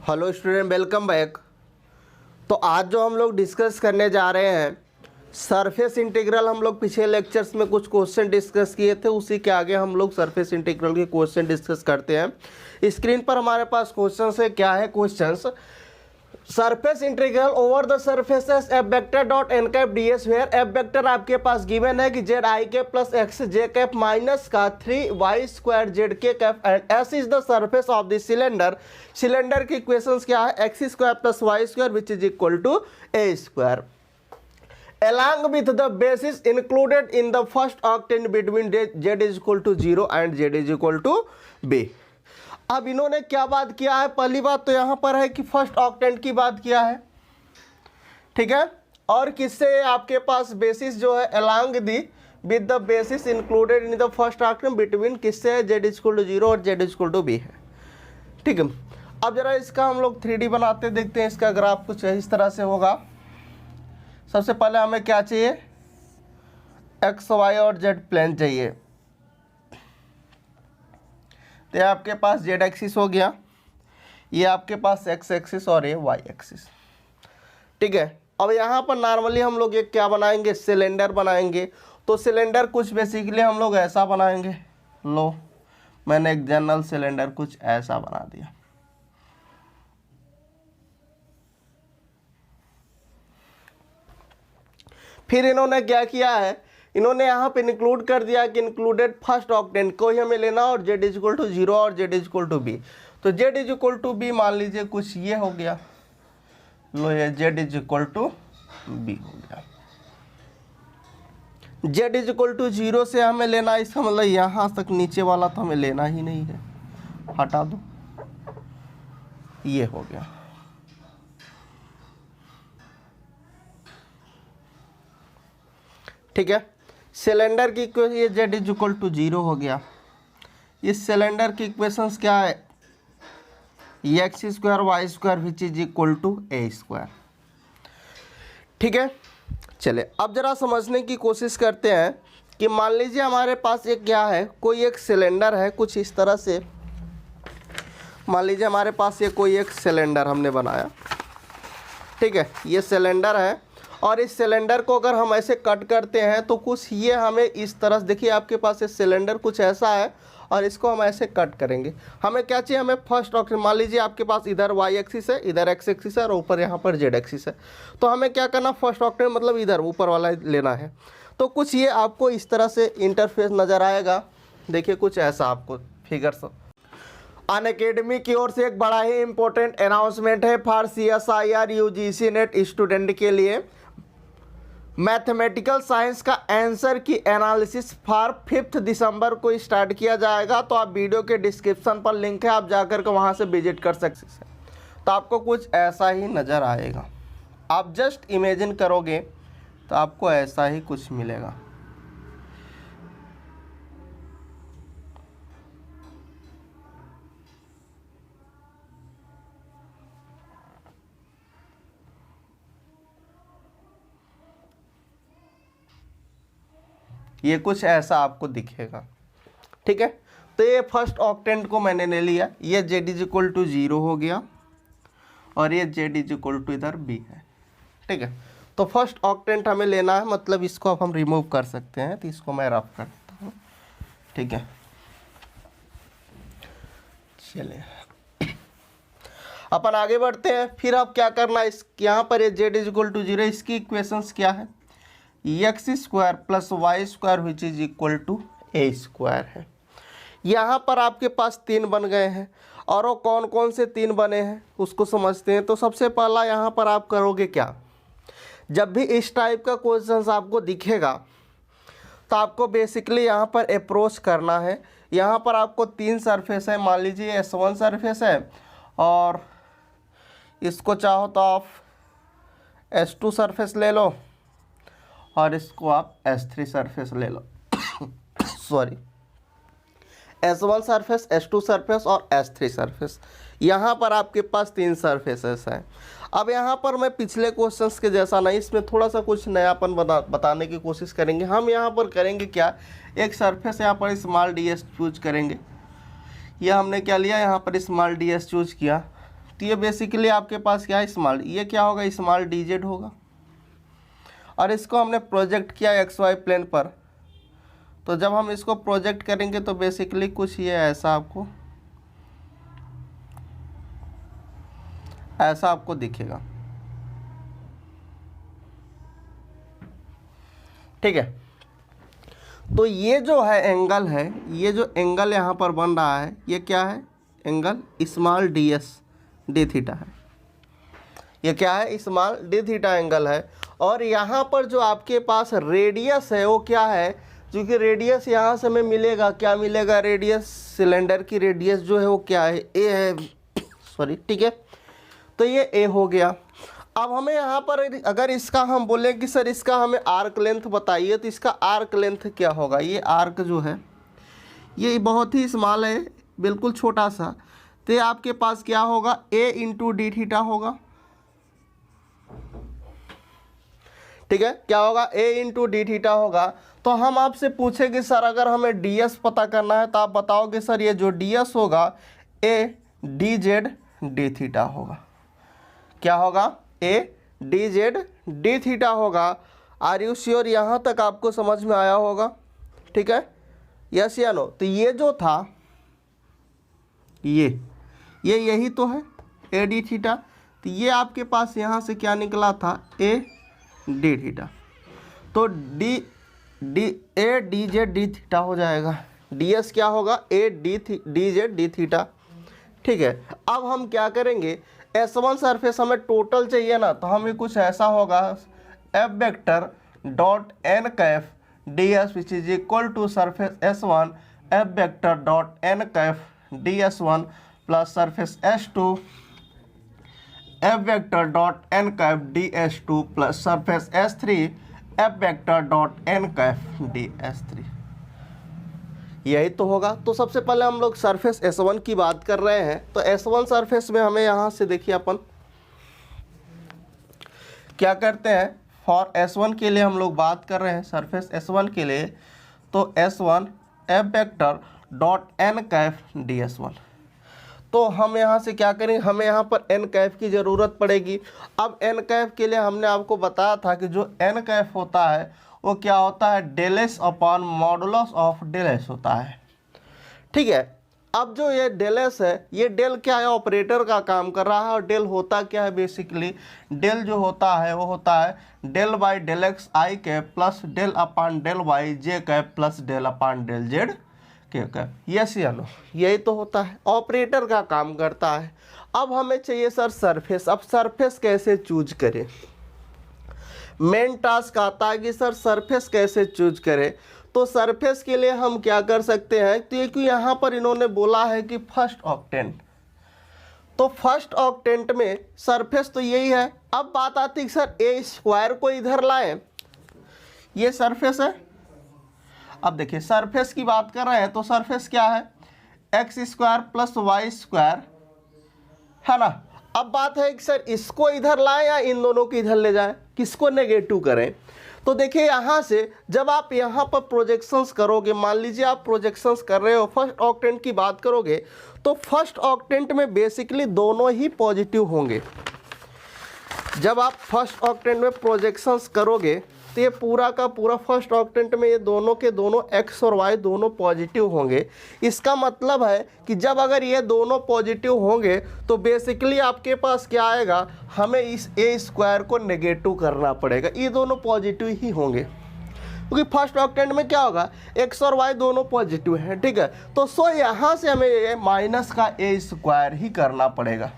Hello student, welcome back. तो आज जो हम लोग डिस्कस करने जा रहे हैं सरफेस इंटीग्रल, हम लोग पिछले लेक्चर्स में कुछ क्वेश्चन डिस्कस किए थे, उसी के आगे हम लोग सरफेस इंटीग्रल के क्वेश्चन डिस्कस करते हैं। स्क्रीन पर हमारे पास क्वेश्चन है। क्या है question? Surface integral over the surfaces F vector dot N cap D S, where F vector आपके पास गिवन है कि Z I cap plus X J cap minus का 3y² Z K cap and S is the surface of the cylinder. Cylinder की equations क्या है? x² plus y² which is equal to a², along with the basis included in the first octant between z is equal to 0 and z is equal to b। अब इन्होंने क्या बात किया है? पहली बात तो यहाँ पर है कि फर्स्ट ऑक्टेंट की बात किया है, ठीक है। और किससे आपके पास बेसिस जो है along the with the basis included in the first octant between किससे है? z is equal to 0 और z is equal to b है, ठीक है। अब जरा इसका हम लोग 3D बनाते देखते हैं। इसका ग्राफ कुछ इस तरह से होगा। सबसे पहले हमें क्या चाहिए? एक्स वाई और जेड प्लेन चाहिए। तो ये आपके पास जेड एक्सिस हो गया, ये आपके पास एक्स एक्सिस और ये वाई एक्सिस, ठीक है। अब यहाँ पर नॉर्मली हम लोग एक क्या बनाएंगे? सिलेंडर बनाएंगे। तो सिलेंडर कुछ बेसिकली हम लोग ऐसा बनाएंगे। लो, मैंने एक जनरल सिलेंडर कुछ ऐसा बना दिया। फिर इन्होंने क्या किया है? इन्होंने यहाँ पे इंक्लूड कर दिया कि इंक्लूडेड फर्स्ट ऑक्टेंट को ही हमें लेना और z इज इक्वल टू 0 और z is equal to b। तो z is equal to b मान लीजिए कुछ ये हो गया। लो, ये z is equal to b हो गया। z इज इक्वल टू 0 से हमें लेना, इसका मतलब यहाँ तक नीचे वाला तो हमें लेना ही नहीं है, हटा दो। ये हो गया, ठीक है। सिलेंडर की ये z इज इक्वल टू 0 हो गया। इस सिलेंडर की इक्वेशंस क्या है? x² y² which is equal to a², ठीक है। चले अब जरा समझने की कोशिश करते हैं कि मान लीजिए हमारे पास एक क्या है, कोई एक सिलेंडर है कुछ इस तरह से। मान लीजिए हमारे पास ये कोई एक सिलेंडर हमने बनाया, ठीक है। ये सिलेंडर है और इस सिलेंडर को अगर हम ऐसे कट करते हैं तो कुछ ये हमें इस तरह से, देखिए आपके पास ये सिलेंडर कुछ ऐसा है और इसको हम ऐसे कट करेंगे। हमें क्या चाहिए? हमें फर्स्ट ऑक्टेंट। मान लीजिए आपके पास इधर वाई एक्सिस है, इधर एक्स एक्सिस है और ऊपर यहाँ पर जेड एक्सिस है। तो हमें क्या करना? फर्स्ट ऑक्टेंट मतलब इधर ऊपर वाला लेना है। तो कुछ ये आपको इस तरह से इंटरफेस नज़र आएगा। देखिए कुछ ऐसा आपको फिगर्स। अनअकैडमी की ओर से एक बड़ा ही इंपॉर्टेंट अनाउंसमेंट है for CSIR UGC net student के लिए। मैथमेटिकल साइंस का आंसर की एनालिसिस फॉर 5 दिसंबर को स्टार्ट किया जाएगा। तो आप वीडियो के डिस्क्रिप्शन पर लिंक है, आप जाकर के वहाँ से विजिट कर सकते हैं। तो आपको कुछ ऐसा ही नज़र आएगा। आप जस्ट इमेजिन करोगे तो आपको ऐसा ही कुछ मिलेगा। ये कुछ ऐसा आपको दिखेगा, ठीक है। तो ये फर्स्ट ऑक्टेंट को मैंने ले लिया। ये z इज इक्वल टू 0 हो गया और ये z इज इक्वल टू इधर b है, ठीक है। तो फर्स्ट ऑक्टेंट हमें लेना है, मतलब इसको अब हम रिमूव कर सकते हैं। तो इसको मैं रफ करता हूँ, ठीक है। चलिए अपन आगे बढ़ते हैं। फिर अब क्या करना है? इस यहाँ पर ये z इज इक्वल टू 0, इसकी इक्वेशंस क्या है? x² plus y² which is equal to a² है। यहाँ पर आपके पास 3 बन गए हैं और वो कौन कौन से 3 बने हैं उसको समझते हैं। तो सबसे पहला यहाँ पर आप करोगे क्या? जब भी इस टाइप का क्वेश्चन आपको दिखेगा तो आपको बेसिकली यहाँ पर अप्रोच करना है। यहाँ पर आपको 3 सरफेस है। मान लीजिए S1 सरफेस है और इसको चाहो तो आप S2 सरफेस ले लो और इसको आप S3 सरफेस ले लो। Sorry, S1 surface, S2 surface और S3 सरफेस। यहाँ पर आपके पास 3 सरफेसेस हैं। अब यहाँ पर मैं पिछले क्वेश्चंस के जैसा नहीं, इसमें थोड़ा सा कुछ नयापन बताने की कोशिश करेंगे। हम यहाँ पर करेंगे क्या? एक सरफेस यहाँ पर स्मॉल ds चूज करेंगे। यह हमने क्या लिया? यहाँ पर स्मॉल ds चूज किया। तो ये बेसिकली आपके पास क्या है, स्मॉल, ये क्या होगा, स्मॉल डी जेड होगा। और इसको हमने प्रोजेक्ट किया एक्स वाई प्लेन पर, तो जब हम इसको प्रोजेक्ट करेंगे तो बेसिकली कुछ ये ऐसा आपको दिखेगा। ठीक है, तो ये जो है एंगल है, ये जो एंगल यहाँ पर बन रहा है ये क्या है, angle small D S D theta है। ये क्या है, स्मॉल डी थीटा एंगल है। और यहाँ पर जो आपके पास रेडियस है वो क्या है, क्योंकि रेडियस यहाँ से हमें मिलेगा, क्या मिलेगा, रेडियस, सिलेंडर की रेडियस जो है वो क्या है, ए है, सॉरी, ठीक है, तो ये ए हो गया। अब हमें यहाँ पर अगर इसका हम बोले कि सर इसका हमें आर्क लेंथ बताइए, तो इसका आर्क लेंथ क्या होगा, ये आर्क जो है ये बहुत ही स्मॉल है, बिल्कुल छोटा सा, तो ये आपके पास क्या होगा, ए इंटू डी थीटा होगा। ठीक है, क्या होगा, ए इंटू डी थीटा होगा। तो हम आपसे पूछेंगे सर अगर हमें डी एस पता करना है, तो आप बताओगे सर ये जो डी एस होगा a d z d theta होगा। क्या होगा, a d z d theta होगा। आर यू श्योर, यहाँ तक आपको समझ में आया होगा? ठीक है, यस या नो? तो ये जो था ये यही तो है ए डी थीटा। तो ये आपके पास यहाँ से क्या निकला था, ए डी थीटा। तो a d z d theta हो जाएगा। डी एस क्या होगा, a d z d theta. ठीक है, अब हम क्या करेंगे, S1 सरफेस हमें टोटल चाहिए ना, तो हमें कुछ ऐसा होगा, F vector dot N cap D S which is equal to surface S1 F vector dot N cap D S1 plus surface S2 F vector dot N cap D S2 plus surface S3 F vector dot N cap D S3। यही तो होगा। तो सबसे पहले हम लोग surface S1 की बात कर रहे हैं। तो S1 सरफेस में हमें यहाँ से देखिए अपन क्या करते हैं, फॉर S1 के लिए हम लोग बात कर रहे हैं सरफेस S1 के लिए, तो S1 F vector dot N cap D S1। तो हम यहाँ से क्या करेंगे, हमें यहाँ पर एन कैफ की ज़रूरत पड़ेगी। अब एन कैफ के लिए हमने आपको बताया था कि जो एन कैफ होता है वो क्या होता है, del S upon modulus of del S होता है। ठीक है, अब जो ये डेल एस है, ये डेल क्या है, ऑपरेटर का काम कर रहा है। और डेल होता क्या है, बेसिकली डेल जो होता है वो होता है del by del X I cap plus del upon del Y J cap plus del upon del Z K cap. Yes या नो? यही तो होता है, ऑपरेटर का काम करता है। अब हमें चाहिए सर सरफेस। अब सरफेस कैसे चूज करें, मेन टास्क आता है कि सर सरफेस कैसे चूज करें। तो सरफेस के लिए हम क्या कर सकते हैं, तो एक यहाँ पर इन्होंने बोला है कि फर्स्ट ऑक्टेंट, तो फर्स्ट ऑक्टेंट में सरफेस तो यही है। अब बात आती है सर ए स्क्वायर को इधर लाएं, ये सरफेस है। अब देखिए सरफेस की बात कर रहे हैं, तो सरफेस क्या है, X square plus Y square है ना। अब बात है कि सर इसको इधर लाएं या इन दोनों को इधर ले जाएं, किसको नेगेटिव करें। तो देखिए यहाँ से जब आप यहाँ पर प्रोजेक्शंस करोगे, मान लीजिए आप प्रोजेक्शंस कर रहे हो, फर्स्ट ऑक्टेंट की बात करोगे, तो फर्स्ट ऑक्टेंट में बेसिकली दोनों ही पॉजिटिव होंगे। जब आप फर्स्ट ऑक्टेंट में प्रोजेक्शंस करोगे तो ये पूरा का पूरा फर्स्ट ऑक्टेंट में ये दोनों के दोनों एक्स और वाई दोनों पॉजिटिव होंगे। इसका मतलब है कि जब अगर ये दोनों पॉजिटिव होंगे तो बेसिकली आपके पास क्या आएगा, हमें इस ए स्क्वायर को नेगेटिव करना पड़ेगा। ये दोनों पॉजिटिव ही होंगे क्योंकि फर्स्ट ऑक्टेंट में क्या होगा, एक्स और वाई दोनों पॉजिटिव हैं। ठीक है, तो सो यहाँ से हमें ये माइनस का ए स्क्वायर ही करना पड़ेगा।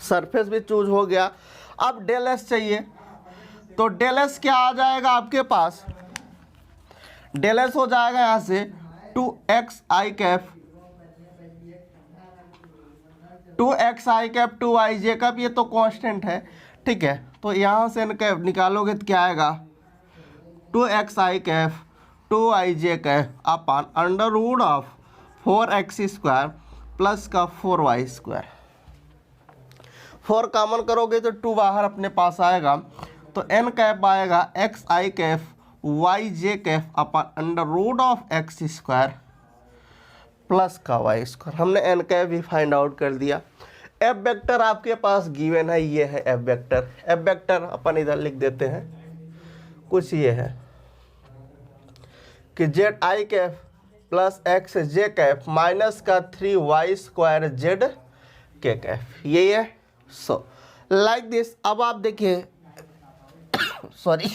सरफेस भी चूज हो गया। अब डेल एस चाहिए, तो डेल एस क्या आ जाएगा आपके पास, डेल एस हो जाएगा यहाँ से 2x i cap 2y j cap, ये तो कांस्टेंट है। ठीक है, तो यहाँ से कैप निकालोगे तो क्या आएगा, 2x i cap 2y j cap upon under root of 4x square plus का 4y स्क्वायर। 4 कॉमन करोगे तो 2 बाहर अपने पास आएगा, तो n कैप आएगा x I cap y J cap upon under root of x square plus का y square. हमने n कैप भी फाइंड आउट कर दिया। एफ वेक्टर आपके पास गिवन है, ये है एफ वेक्टर। एफ वेक्टर अपन इधर लिख देते हैं, कुछ ये है कि जेड आई कैफ प्लस एक्स जे कैफ माइनस का 3y² जेड के कैफ, ये है। So like this. अब आप देखिए सॉरी,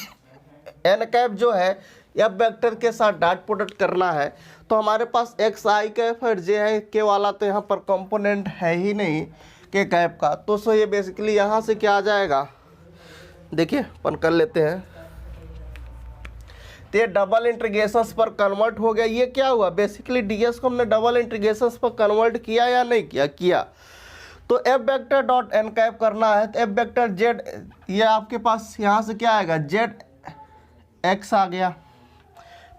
एन कैफ जो है एफ वेक्टर के साथ डॉट प्रोडक्ट करना है, तो हमारे पास एक्स आई कैफ और जे है के वाला तो यहाँ पर कंपोनेंट है ही नहीं के कैफ का, तो सो ये बेसिकली यहाँ से क्या आ जाएगा, देखिए अपन कर लेते हैं। तो ये डबल इंटीग्रेशंस पर कन्वर्ट हो गया। ये क्या हुआ, बेसिकली डीएस को हमने डबल इंटीग्रेशंस पर कन्वर्ट किया या नहीं किया, किया। तो F vector dot N cap करना है, तो एफ वेक्टर जेड, ये आपके पास यहाँ से क्या आएगा, जेड एक्स आ गया,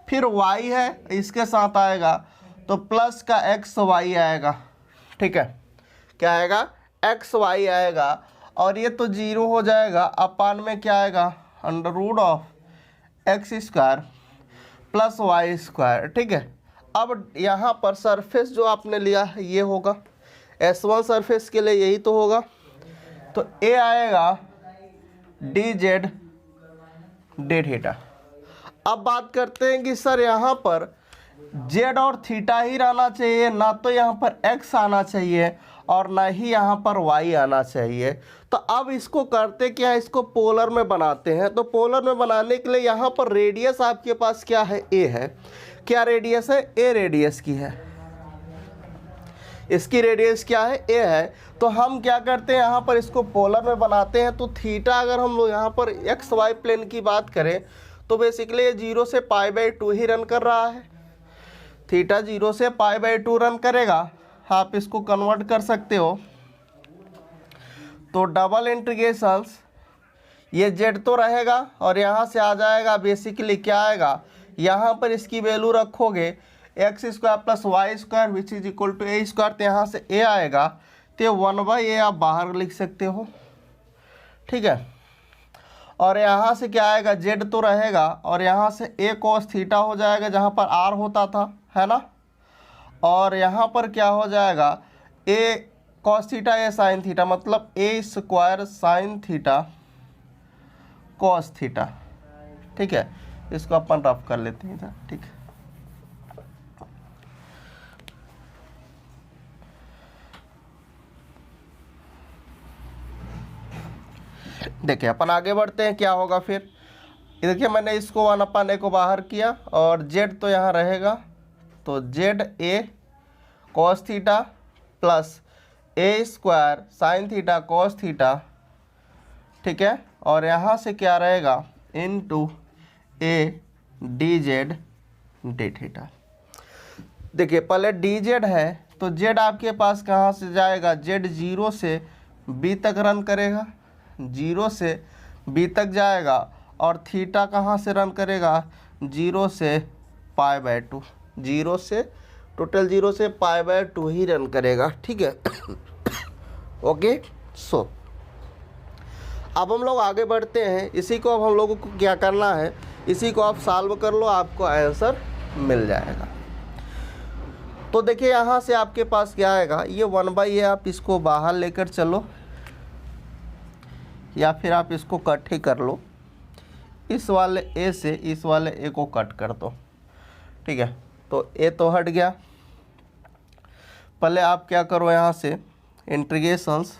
फिर वाई है इसके साथ आएगा तो प्लस का एक्स वाई आएगा, ठीक है, क्या आएगा, एक्स वाई आएगा, और ये तो जीरो हो जाएगा, अपान में क्या आएगा, under root of x square plus Y square, ठीक है। अब यहाँ पर सरफेस जो आपने लिया है ये होगा, S1 सरफेस के लिए यही तो होगा, तो ए आएगा डी जेड डी थीटा। अब बात करते हैं कि सर यहाँ पर जेड और थीटा ही रहना चाहिए, ना तो यहाँ पर एक्स आना चाहिए और ना ही यहाँ पर वाई आना चाहिए। तो अब इसको करते क्या है, इसको पोलर में बनाते हैं। तो पोलर में बनाने के लिए यहाँ पर रेडियस आपके पास क्या है, ए है। क्या रेडियस है, ए रेडियस की है, इसकी रेडियस क्या है, ए है। तो हम क्या करते हैं, यहाँ पर इसको पोलर में बनाते हैं। तो थीटा अगर हम लोग यहाँ पर एक्स वाई प्लेन की बात करें तो बेसिकली ये 0 से π/2 ही रन कर रहा है। थीटा 0 से π/2 रन करेगा, आप इसको कन्वर्ट कर सकते हो। तो डबल इंटीग्रेशंस, ये जेड तो रहेगा और यहाँ से आ जाएगा, बेसिकली क्या आएगा, यहाँ पर इसकी वैल्यू रखोगे x square plus Y square which is equal to a square, तो यहाँ से ए आएगा, तो 1/a आप बाहर लिख सकते हो, ठीक है। और यहाँ से क्या आएगा, जेड तो रहेगा और यहाँ से ए कॉस थीटा हो जाएगा जहाँ पर आर होता था, है ना। और यहाँ पर क्या हो जाएगा, a cos theta a sine theta, मतलब a square sine theta cos theta, ठीक है। इसको अपन रफ कर लेते हैं इधर, ठीक है। देखिए अपन आगे बढ़ते हैं, क्या होगा फिर। देखिए मैंने इसको 1/a को बाहर किया और जेड तो यहाँ रहेगा, तो Z a cos theta plus A square sine theta cos theta, ठीक है। और यहाँ से क्या रहेगा, इनटू ए डी जेड डी थीटा। देखिए पहले डी जेड है, तो जेड आपके पास कहाँ से जाएगा, जेड 0 से बी तक रन करेगा, 0 से बी तक जाएगा। और थीटा कहाँ से रन करेगा, 0 से π/2, 0 से टोटल 0 से π/2 ही रन करेगा, ठीक है। ओके, सो अब हम लोग आगे बढ़ते हैं। इसी को अब हम लोगों को क्या करना है, इसी को आप सॉल्व कर लो, आपको आंसर मिल जाएगा। तो देखिए यहाँ से आपके पास क्या आएगा, ये 1/a, आप इसको बाहर लेकर चलो या फिर आप इसको कट ही कर लो, इस वाले ए से इस वाले ए को कट कर दो, ठीक है। तो ए तो हट गया। पहले आप क्या करो, यहाँ से इंटीग्रेशंस,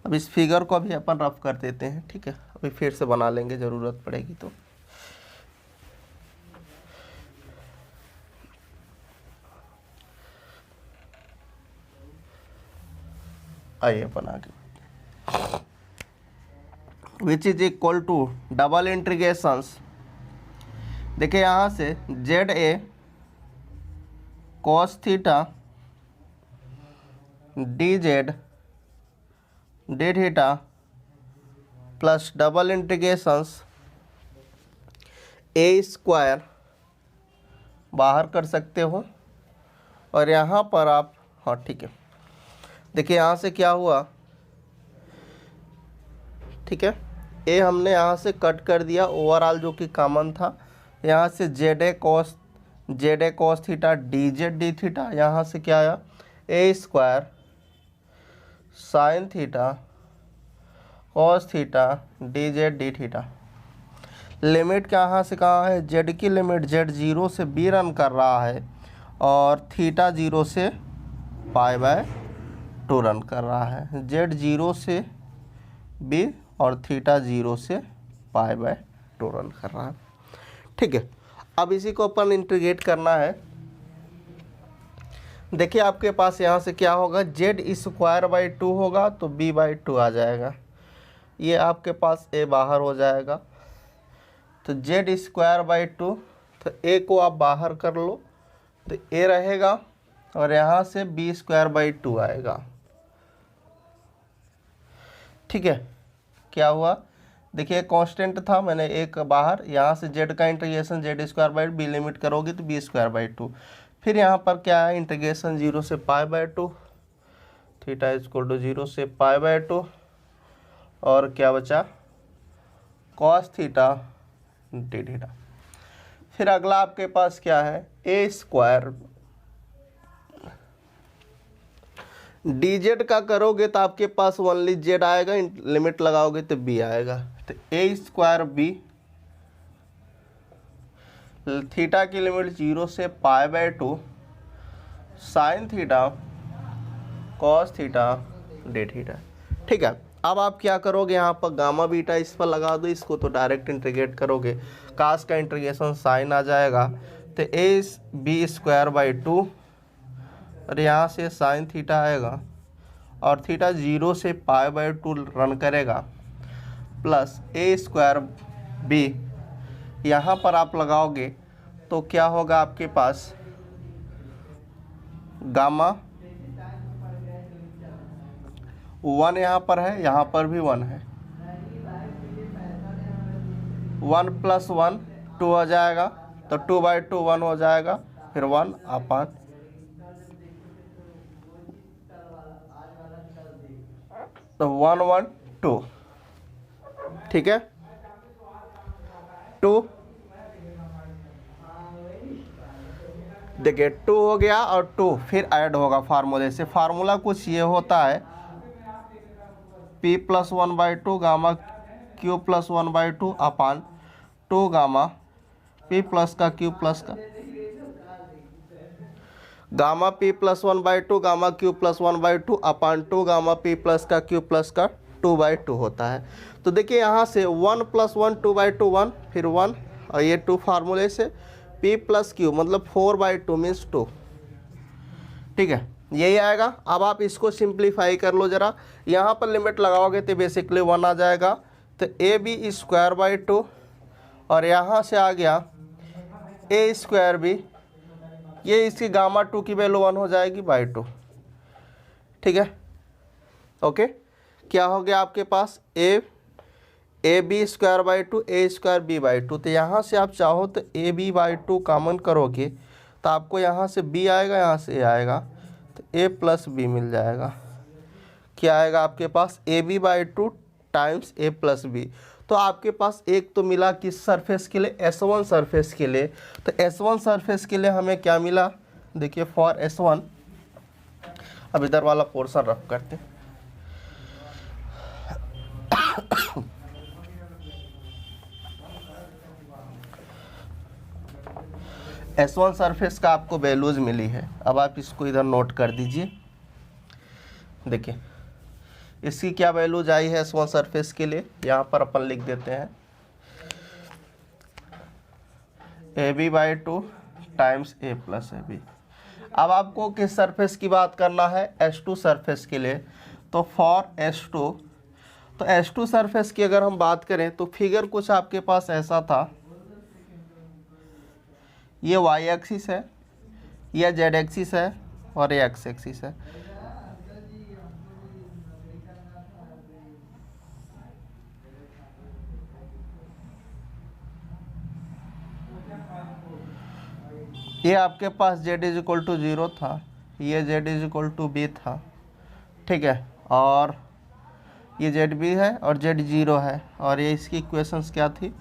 अब इस फिगर को अभी अपन रफ कर देते हैं, ठीक है। अभी फिर से बना लेंगे, ज़रूरत पड़ेगी तो। आइए अपन आगे, which is equal to double integrations. देखिए यहाँ से z a cos theta d z d theta plus double integrations a square बाहर कर सकते हो। और यहाँ पर आप, हाँ ठीक है, देखिए यहाँ से क्या हुआ, ठीक है, ए हमने यहाँ से कट कर दिया, ओवरऑल जो कि कॉमन था। यहाँ से z a cos theta d z d theta, यहाँ से क्या आया, a square sine theta cos theta d z d theta. Limit कहाँ से कहाँ है, जेड की लिमिट जेड 0 से b रन कर रहा है और थीटा 0 से π/2 रन कर रहा है। जेड 0 से b और थीटा 0 से π/2 रन कर रहा है। ठीक है, अब इसी को अपन इंटीग्रेट करना है। देखिए आपके पास यहाँ से क्या होगा, z²/2 होगा तो b/2 आ जाएगा। ये आपके पास a बाहर हो जाएगा तो z²/2, तो a को आप बाहर कर लो तो a रहेगा और यहाँ से b²/2 आएगा। ठीक है, क्या हुआ, देखिए कांस्टेंट था, मैंने एक बाहर, यहाँ से z का इंटीग्रेशन z² b लिमिट करोगे तो b²/2। फिर यहाँ पर क्या है, इंटीग्रेशन 0 से π/2, थीटा = 0 से π/2 और क्या बचा, cos थीटा डी थीटा। फिर अगला आपके पास क्या है, a² dz का करोगे तो आपके पास ओनली z आएगा, लिमिट लगाओगे तो b आएगा। तो a² b, थीटा की लिमिट 0 से π/2 sine theta cos theta d theta. ठीक है, अब आप क्या करोगे, यहाँ पर गामा बीटा इस पर लगा दो, इसको तो डायरेक्ट इंटीग्रेट करोगे, कास का इंटीग्रेशन साइन आ जाएगा तो ab²/2 और यहाँ से साइन थीटा आएगा और थीटा 0 से π/2 रन करेगा प्लस a² b, यहाँ पर आप लगाओगे तो क्या होगा आपके पास, गामा 1 यहाँ पर है, यहाँ पर भी 1 है, 1 + 1 2 हो जाएगा तो 2/2 1 हो जाएगा, फिर 1/, तो 1 1 2। ठीक है, 2, देखिए 2 हो गया और 2 फिर ऐड होगा फार्मूले से। फार्मूला कुछ ये होता है, p + 1/2 गामा q + 1/2 अपान 2 गामा p प्लस का q प्लस का, गामा p + 1/2 गामा q + 1/2 अपान 2 गामा p प्लस का q प्लस का 2/2 होता है। तो देखिए यहाँ से 1 + 1 2/2 1, फिर 1 और ये 2 फार्मूले से p + q मतलब 4/2 मीन्स 2। ठीक है, यही आएगा। अब आप इसको सिंप्लीफाई कर लो ज़रा, यहाँ पर लिमिट लगाओगे तो बेसिकली 1 आ जाएगा, तो ab² और यहाँ से आ गया a²b, ये इसकी गामा 2 की वैल्यू 1 हो जाएगी /2। ठीक है, ओके, क्या हो गया आपके पास, ab²/2 a²b/2, तो यहाँ से आप चाहो तो ab/2 कॉमन करोगे तो आपको यहाँ से b आएगा, यहाँ से a आएगा, तो a + b मिल जाएगा। क्या आएगा आपके पास, ab/2 टाइम्स a + b। तो आपके पास एक तो मिला किस सरफेस के लिए, S1 सरफेस के लिए। तो S1 सरफेस के लिए हमें क्या मिला, देखिए फॉर S1, अब इधर वाला पोर्शन रफ करते, S1 सरफेस का आपको वैल्यूज मिली है। अब आप इसको इधर नोट कर दीजिए, देखिए इसकी क्या वैल्यूज आई है S1 सरफेस के लिए, यहाँ पर अपन लिख देते हैं ab/2 टाइम्स a + ab। अब आपको किस सरफेस की बात करना है, S2 सरफेस के लिए। तो फॉर S2, तो S2 सरफेस की अगर हम बात करें तो फिगर कुछ आपके पास ऐसा था, ये y एक्सिस है, यह z एक्सिस है और ये x एक्सिस है। ये आपके पास z = 0 था, ये z = b था। ठीक है, और ये ZB है और Z 0 है, और ये इसकी इक्वेशंस क्या थी,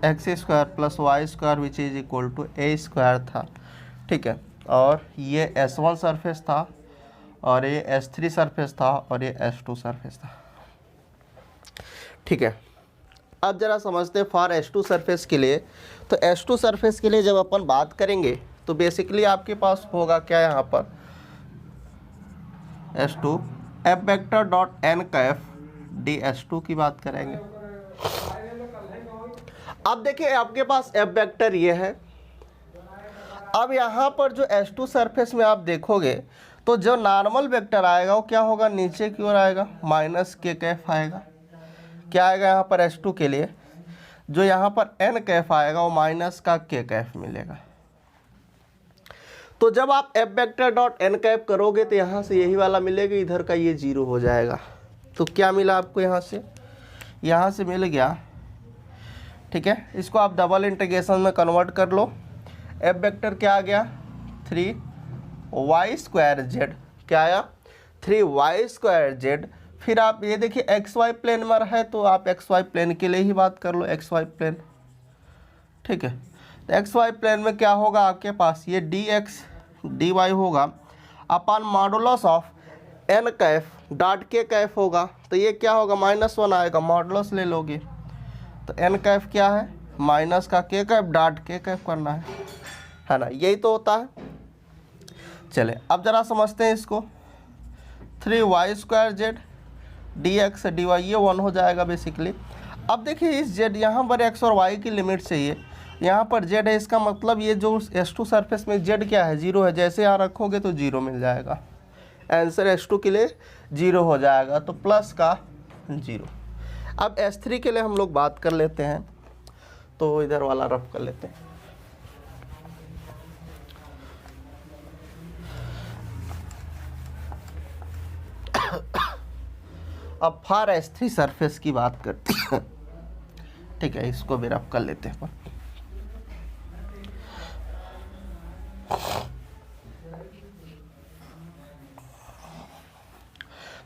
x² + y² which is equal to a² था। ठीक है, और ये S1 सरफेस था और ये S3 सरफेस था और ये S2 सरफेस था। ठीक है, अब जरा समझते हैं फॉर S2 सरफेस के लिए। तो S2 सरफेस के लिए जब अपन बात करेंगे तो बेसिकली आपके पास होगा क्या, यहाँ पर S2 F vector dot n cap D S2 की बात करेंगे। अब देखिए आपके पास F वेक्टर ये है। अब यहाँ पर जो S2 सरफेस में आप देखोगे तो जो नॉर्मल वेक्टर आएगा वो क्या होगा, नीचे की ओर आएगा, माइनस के कैफ आएगा। क्या आएगा यहाँ पर S2 के लिए, जो यहाँ पर n कैफ आएगा वो माइनस का के कैफ मिलेगा। तो जब आप F vector dot n Kaif करोगे तो यहाँ से यही वाला मिलेगा, इधर का ये 0 हो जाएगा। तो क्या मिला आपको यहाँ से मिल गया। ठीक है, इसको आप डबल इंटीग्रेशन में कन्वर्ट कर लो। F वेक्टर क्या आ गया, 3y²z, क्या आया 3y²z। फिर आप ये देखिए XY प्लेन में है तो आप XY प्लेन के लिए ही बात कर लो, XY प्लेन। ठीक है, तो XY प्लेन में क्या होगा आपके पास, ये dx dy होगा upon modulus of n cap dot k cap होगा। तो ये क्या होगा, -1 आएगा, मॉडुलस ले लोगे तो n कैफ क्या है, माइनस का के कैफ डॉट के कैफ करना है ना, यही तो होता है। चले अब जरा समझते हैं इसको, 3y²z dx dy ये 1 हो जाएगा बेसिकली। अब देखिए इस z यहाँ पर x और y की लिमिट चाहिए, यहाँ पर z है, इसका मतलब ये जो S2 सरफेस में z क्या है, 0 है। जैसे यहाँ रखोगे तो 0 मिल जाएगा, आंसर S2 के लिए 0 हो जाएगा, तो प्लस का 0। अब S3 के लिए हम लोग बात कर लेते हैं, तो इधर वाला रफ कर लेते हैं। अब फॉर S3 सरफेस की बात करते हैं। ठीक है, इसको भी रफ कर लेते हैं।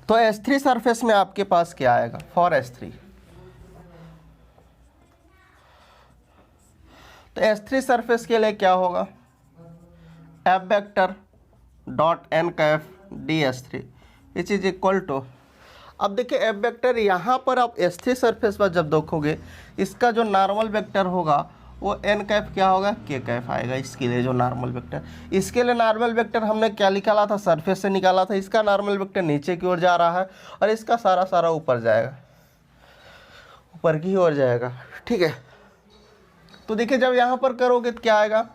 तो S3 सरफेस में आपके पास क्या आएगा, फॉर S3 तो S3 सरफेस के लिए क्या होगा, F vector dot n cap D S3 which is equal to. अब देखिए F वेक्टर यहाँ पर आप S3 सरफेस पर जब देखोगे इसका जो नॉर्मल वेक्टर होगा वो n कैफ क्या होगा, के कैफ आएगा। इसके लिए जो नॉर्मल वेक्टर, इसके लिए नॉर्मल वेक्टर हमने क्या निकाला था, सरफेस से निकाला था। इसका नॉर्मल वेक्टर नीचे की ओर जा रहा है और इसका सारा ऊपर जाएगा, ऊपर की ओर जाएगा। ठीक है, तो देखिए जब यहाँ पर करोगे तो क्या आएगा,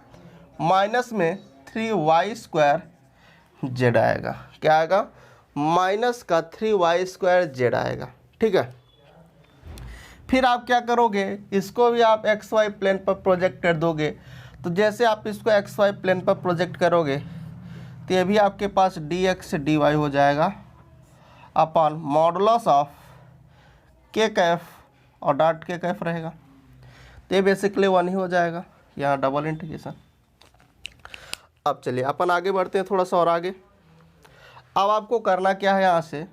माइनस में 3y²z आएगा। क्या आएगा, माइनस का 3y²z आएगा। ठीक है, फिर आप क्या करोगे, इसको भी आप XY प्लेन पर प्रोजेक्ट कर दोगे। तो जैसे आप इसको XY प्लेन पर प्रोजेक्ट करोगे तो ये भी आपके पास dx dy हो जाएगा अपॉन मॉडुलस ऑफ के कैफ और डॉट के कैफ रहेगा। तो ये बेसिकली 1 ही हो जाएगा, यहाँ डबल इंटीग्रेशन। अब चलिए अपन आगे बढ़ते हैं थोड़ा सा और आगे। अब आपको करना क्या है, यहाँ से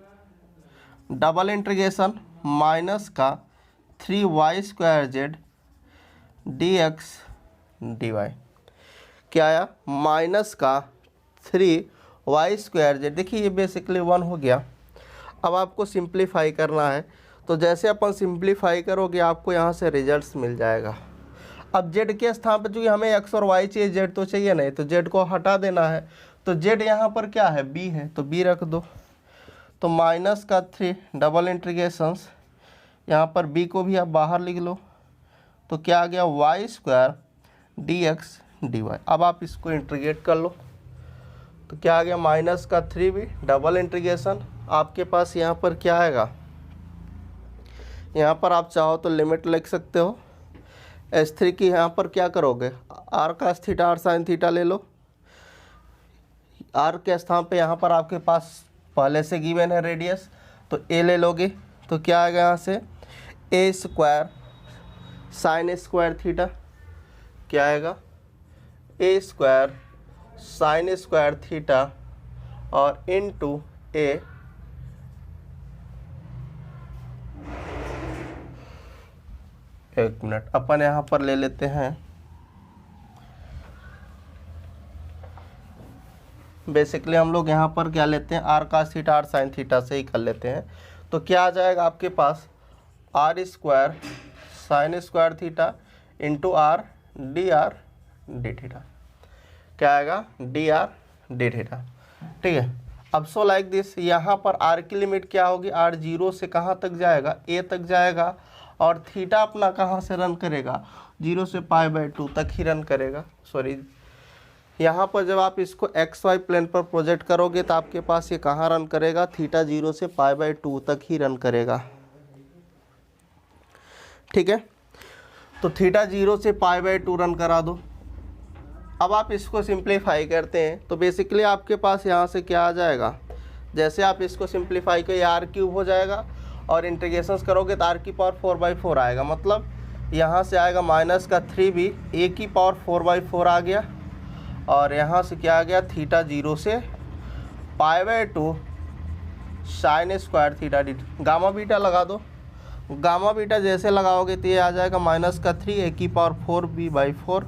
डबल इंटीग्रेशन माइनस का 3y²z dx dy। क्या आया, माइनस का 3y²z। देखिए ये बेसिकली 1 हो गया। अब आपको सिंप्लीफाई करना है, तो जैसे अपन सिंप्लीफाई करोगे आपको यहाँ से रिजल्ट्स मिल जाएगा। अब z के स्थान पर चूँकि हमें x और y चाहिए, z तो चाहिए नहीं, तो z को हटा देना है। तो z यहाँ पर क्या है, b है, तो b रख दो। तो माइनस का 3 डबल इंटीग्रेशंस, यहाँ पर b को भी आप बाहर लिख लो, तो क्या आ गया, y² dx dy। अब आप इसको इंटीग्रेट कर लो तो क्या आ गया, माइनस का 3b डबल इंटीग्रेशन। आपके पास यहाँ पर क्या आएगा, यहाँ पर आप चाहो तो लिमिट लिख सकते हो। S3 की यहाँ पर क्या करोगे, r cos थीटा और साइन थीटा ले लो। r के स्थान पे यहाँ पर आपके पास पहले से गिवन है रेडियस, तो a ले लोगे तो क्या आएगा, यहाँ से a² sin² थीटा। क्या आएगा, a² sin² थीटा और इनटू a एक मिनट अपन यहाँ पर ले लेते हैं बेसिकली हम लोग यहाँ पर क्या लेते हैं, r cos theta r sin theta से ही कर लेते हैं। तो क्या आ जाएगा आपके पास, r square sine square theta into r d theta, क्या आएगा, डी आर डी थीटा। ठीक है, अब सो लाइक दिस, यहाँ पर आर की लिमिट क्या होगी, आर 0 से कहाँ तक जाएगा, ए तक जाएगा, और थीटा अपना कहाँ से रन करेगा, 0 से π/2 तक ही रन करेगा। सॉरी, यहाँ पर जब आप इसको एक्स वाई प्लेन पर प्रोजेक्ट करोगे तो आपके पास ये कहाँ रन करेगा, थीटा 0 से π/2 तक ही रन करेगा। ठीक है, तो थीटा 0 से π/2 रन करा दो। अब आप इसको सिंप्लीफाई करते हैं तो बेसिकली आपके पास यहाँ से क्या आ जाएगा, जैसे आप इसको सिंप्लीफाई करिए r³ हो जाएगा, और इंटीग्रेशंस करोगे तो r⁴/4 आएगा। मतलब यहाँ से आएगा -3b a⁴/4 आ गया, और यहाँ से क्या आ गया, थीटा 0 से π/2 sine square theta d. Gamma beta लगा दो, गामा बीटा जैसे लगाओगे तो ये आ जाएगा -3 a⁴b/4,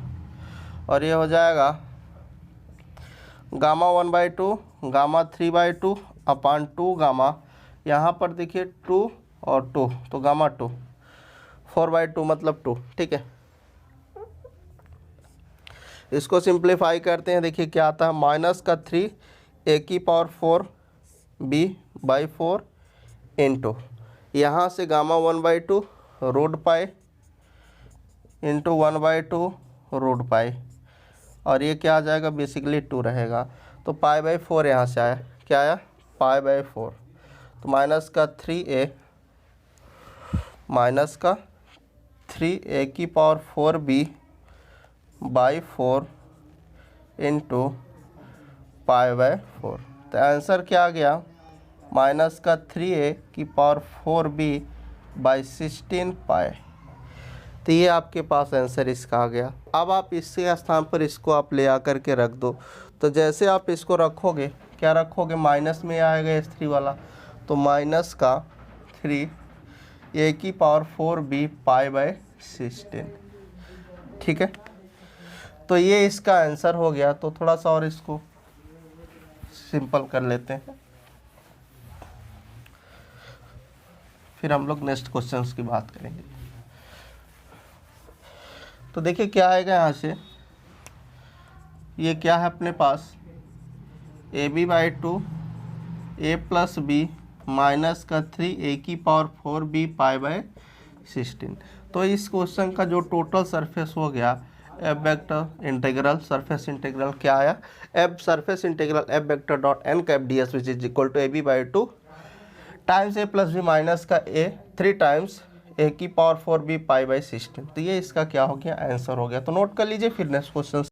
और ये हो जाएगा गामा 1/2 गामा 3/2 अपान 2 गामा, यहाँ पर देखिए 2 और 2 तो गामा 2 4/2 मतलब 2। ठीक है, इसको सिंप्लीफाई करते हैं, देखिए क्या आता है, -3 a⁴b/4 इंटू यहाँ से गामा 1/2 √π इंटू 1/2 √π, और ये क्या आ जाएगा, बेसिकली 2 रहेगा। तो π/4 यहाँ से आया, क्या आया, π/4, तो -3 a⁴b/4 इंटू π/4, तो आंसर क्या आ गया, -3 a⁴b/16 π। तो ये आपके पास आंसर इसका आ गया। अब आप इसके स्थान पर इसको आप ले आकर के रख दो, तो जैसे आप इसको रखोगे, क्या रखोगे, माइनस में आएगा S3 वाला, तो -3 a⁴b/16। ठीक है, तो ये इसका आंसर हो गया। तो थोड़ा सा और इसको सिंपल कर लेते हैं, फिर हम लोग नेक्स्ट क्वेश्चंस की बात करेंगे। तो देखिए क्या आएगा यहाँ से, ये क्या है अपने पास, ab/2 a + b -3 a⁴b/16। तो इस क्वेश्चन का जो टोटल सरफेस हो गया, F vector integral surface integral क्या आया, F surface integral F vector dot n cap ds which is equal to ab/2 times a + b minus का a 3 टाइम्स a⁴b π/16। तो ये इसका क्या हो गया, आंसर हो गया। तो नोट कर लीजिए, फिर नेक्स्ट क्वेश्चन